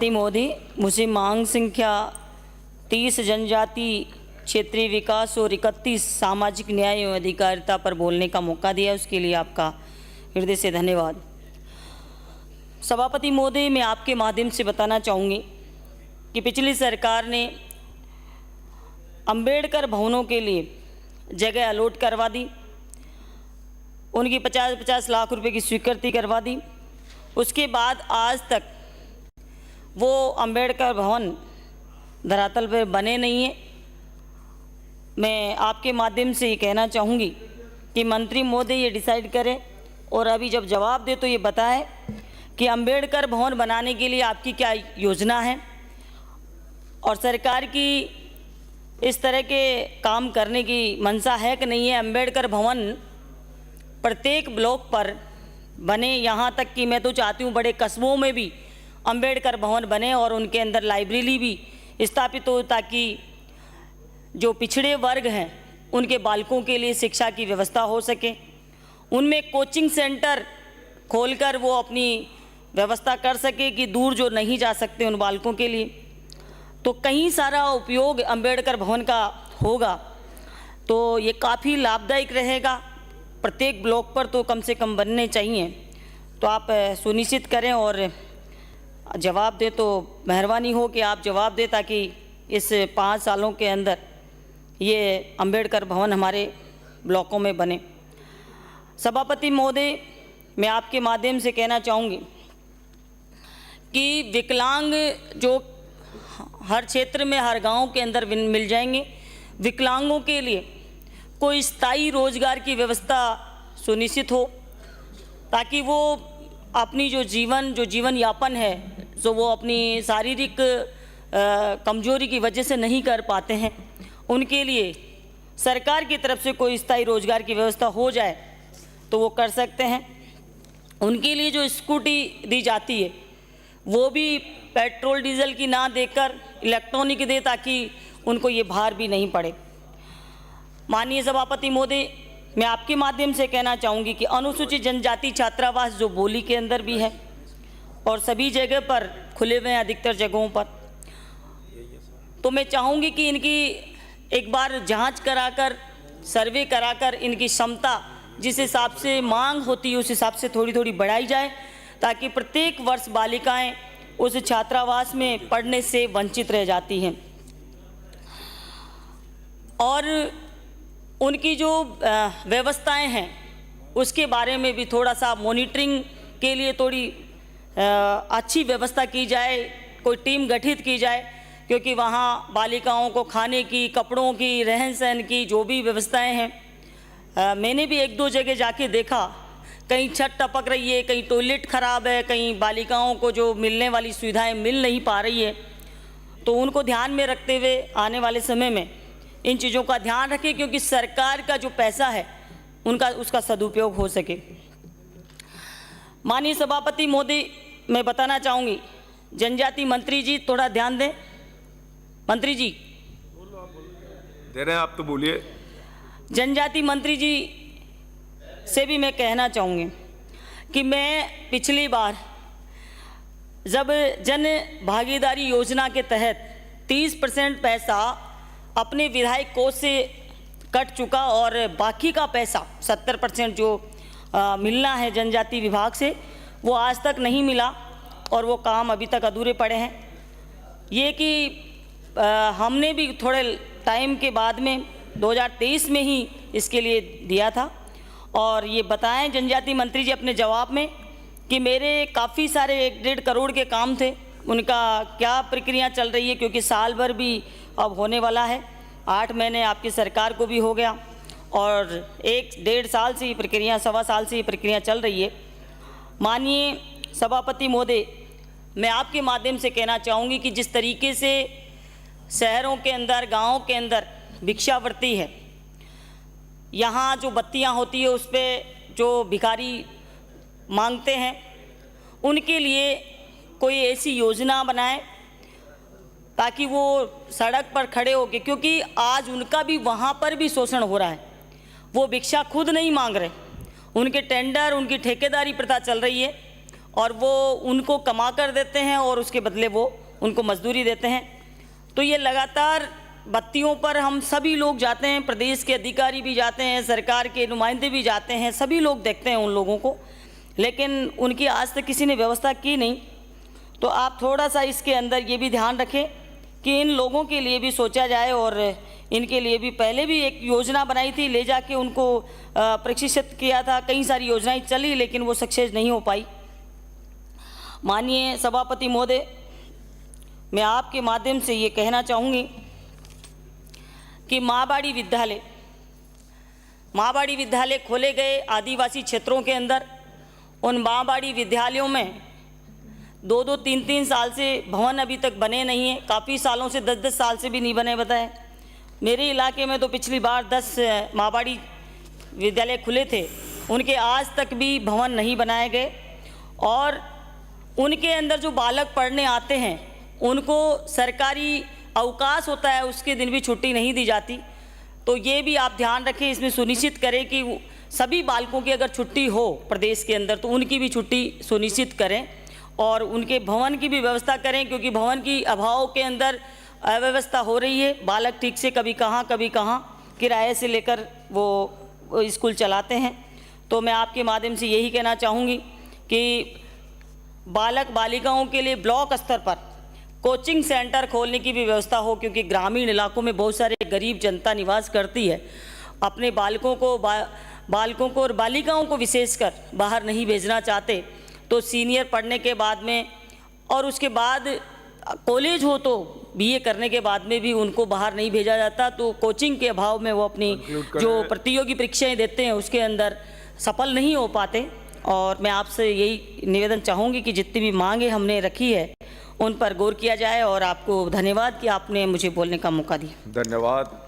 मोदी, मुझे मांग संख्या 30 जनजाति क्षेत्रीय विकास और 31 सामाजिक न्याय एवं अधिकारिता पर बोलने का मौका दिया, उसके लिए आपका हृदय से धन्यवाद। सभापति महोदय, मैं आपके माध्यम से बताना चाहूँगी कि पिछली सरकार ने अंबेडकर भवनों के लिए जगह अलॉट करवा दी, उनकी 50-50 लाख रुपए की स्वीकृति करवा दी। उसके बाद आज तक वो अंबेडकर भवन धरातल पर बने नहीं हैं। मैं आपके माध्यम से ये कहना चाहूँगी कि मंत्री महोदय ये डिसाइड करें और अभी जब जवाब दे तो ये बताएं कि अंबेडकर भवन बनाने के लिए आपकी क्या योजना है और सरकार की इस तरह के काम करने की मंशा है कि नहीं है। अंबेडकर भवन प्रत्येक ब्लॉक पर बने, यहाँ तक कि मैं तो चाहती हूँ बड़े कस्बों में भी अंबेडकर भवन बने और उनके अंदर लाइब्रेरी भी स्थापित हो, ताकि जो पिछड़े वर्ग हैं उनके बालकों के लिए शिक्षा की व्यवस्था हो सके। उनमें कोचिंग सेंटर खोलकर वो अपनी व्यवस्था कर सके कि दूर जो नहीं जा सकते उन बालकों के लिए। तो कहीं सारा उपयोग अंबेडकर भवन का होगा तो ये काफ़ी लाभदायक रहेगा। प्रत्येक ब्लॉक पर तो कम से कम बनने चाहिए। तो आप सुनिश्चित करें और जवाब दे तो मेहरबानी हो कि आप जवाब दें, ताकि इस 5 सालों के अंदर ये अंबेडकर भवन हमारे ब्लॉकों में बने। सभापति महोदय, मैं आपके माध्यम से कहना चाहूँगी कि विकलांग जो हर क्षेत्र में हर गांव के अंदर मिल जाएंगे, विकलांगों के लिए कोई स्थायी रोजगार की व्यवस्था सुनिश्चित हो, ताकि वो अपनी जो जीवन यापन है जो वो अपनी शारीरिक कमजोरी की वजह से नहीं कर पाते हैं, उनके लिए सरकार की तरफ से कोई स्थायी रोजगार की व्यवस्था हो जाए तो वो कर सकते हैं। उनके लिए जो स्कूटी दी जाती है वो भी पेट्रोल डीजल की ना देकर इलेक्ट्रॉनिक दे, ताकि उनको ये भार भी नहीं पड़े। माननीय सभापति महोदय, मैं आपके माध्यम से कहना चाहूँगी कि अनुसूचित जनजाति छात्रावास जो बोली के अंदर भी है और सभी जगह पर खुले हुए हैं, अधिकतर जगहों पर, तो मैं चाहूँगी कि इनकी एक बार जांच कराकर सर्वे कराकर इनकी क्षमता जिस हिसाब से मांग होती है उस हिसाब से थोड़ी थोड़ी बढ़ाई जाए, ताकि प्रत्येक वर्ष बालिकाएं उस छात्रावास में पढ़ने से वंचित रह जाती हैं। और उनकी जो व्यवस्थाएं हैं उसके बारे में भी थोड़ा सा मॉनिटरिंग के लिए थोड़ी अच्छी व्यवस्था की जाए, कोई टीम गठित की जाए, क्योंकि वहाँ बालिकाओं को खाने की, कपड़ों की, रहन सहन की जो भी व्यवस्थाएं हैं, मैंने भी 1-2 जगह जाके देखा, कहीं छत टपक रही है, कहीं टॉयलेट ख़राब है, कहीं बालिकाओं को जो मिलने वाली सुविधाएं मिल नहीं पा रही है। तो उनको ध्यान में रखते हुए आने वाले समय में इन चीज़ों का ध्यान रखें, क्योंकि सरकार का जो पैसा है उसका सदुपयोग हो सके। माननीय सभापति महोदय, मैं बताना चाहूँगी, जनजाति मंत्री जी थोड़ा ध्यान दें। मंत्री जी दे रहे हैं आप, तो बोलिए। जनजाति मंत्री जी से भी मैं कहना चाहूँगी कि मैं पिछली बार जब जन भागीदारी योजना के तहत 30% पैसा अपने विधायक कोष से कट चुका और बाकी का पैसा 70% जो मिलना है जनजाति विभाग से, वो आज तक नहीं मिला और वो काम अभी तक अधूरे पड़े हैं। ये कि हमने भी थोड़े टाइम के बाद में 2023 में ही इसके लिए दिया था। और ये बताएं जनजाति मंत्री जी अपने जवाब में कि मेरे काफ़ी सारे 1-1.5 करोड़ के काम थे, उनका क्या प्रक्रिया चल रही है, क्योंकि साल भर भी अब होने वाला है, 8 महीने आपकी सरकार को भी हो गया और 1-1.5 साल से ये प्रक्रिया, 1.25 साल से ये प्रक्रिया चल रही है। माननीय सभापति महोदय, मैं आपके माध्यम से कहना चाहूँगी कि जिस तरीके से शहरों के अंदर, गाँव के अंदर भिक्षावृत्ति है, यहाँ जो बत्तियाँ होती है उस पर जो भिखारी मांगते हैं, उनके लिए कोई ऐसी योजना बनाए ताकि वो सड़क पर खड़े होके, क्योंकि आज उनका भी वहाँ पर भी शोषण हो रहा है। वो भिक्षा खुद नहीं मांग रहे, उनके टेंडर, उनकी ठेकेदारी प्रथा चल रही है और वो उनको कमा कर देते हैं और उसके बदले वो उनको मजदूरी देते हैं। तो ये लगातार बत्तियों पर हम सभी लोग जाते हैं, प्रदेश के अधिकारी भी जाते हैं, सरकार के नुमाइंदे भी जाते हैं, सभी लोग देखते हैं उन लोगों को, लेकिन उनकी आज तक किसी ने व्यवस्था की नहीं। तो आप थोड़ा सा इसके अंदर ये भी ध्यान रखें कि इन लोगों के लिए भी सोचा जाए, और इनके लिए भी पहले भी एक योजना बनाई थी, ले जाके उनको प्रशिक्षित किया था, कई सारी योजनाएं चली लेकिन वो सक्सेस नहीं हो पाई। माननीय सभापति महोदय, मैं आपके माध्यम से ये कहना चाहूँगी कि माँबाड़ी विद्यालय खोले गए आदिवासी क्षेत्रों के अंदर। उन माँबाड़ी विद्यालयों में 2-2, 3-3 साल से भवन अभी तक बने नहीं हैं, काफ़ी सालों से 10-10 साल से भी नहीं बने बताए। मेरे इलाके में तो पिछली बार 10 माँबाड़ी विद्यालय खुले थे, उनके आज तक भी भवन नहीं बनाए गए, और उनके अंदर जो बालक पढ़ने आते हैं उनको सरकारी अवकाश होता है, उसके दिन भी छुट्टी नहीं दी जाती। तो ये भी आप ध्यान रखें, इसमें सुनिश्चित करें कि सभी बालकों की अगर छुट्टी हो प्रदेश के अंदर तो उनकी भी छुट्टी सुनिश्चित करें, और उनके भवन की भी व्यवस्था करें, क्योंकि भवन की अभाव के अंदर अव्यवस्था हो रही है। बालक ठीक से कभी कहाँ किराए से लेकर वो स्कूल चलाते हैं। तो मैं आपके माध्यम से यही कहना चाहूँगी कि बालक बालिकाओं के लिए ब्लॉक स्तर पर कोचिंग सेंटर खोलने की भी व्यवस्था हो, क्योंकि ग्रामीण इलाकों में बहुत सारे गरीब जनता निवास करती है। अपने बालकों को और बालिकाओं को विशेषकर बाहर नहीं भेजना चाहते, तो सीनियर पढ़ने के बाद में और उसके बाद कॉलेज हो तो बीए करने के बाद में भी उनको बाहर नहीं भेजा जाता। तो कोचिंग के अभाव में वो अपनी जो प्रतियोगी परीक्षाएं देते हैं उसके अंदर सफल नहीं हो पाते। और मैं आपसे यही निवेदन चाहूँगी कि जितनी भी मांगे हमने रखी है उन पर गौर किया जाए, और आपको धन्यवाद कि आपने मुझे बोलने का मौका दिया। धन्यवाद।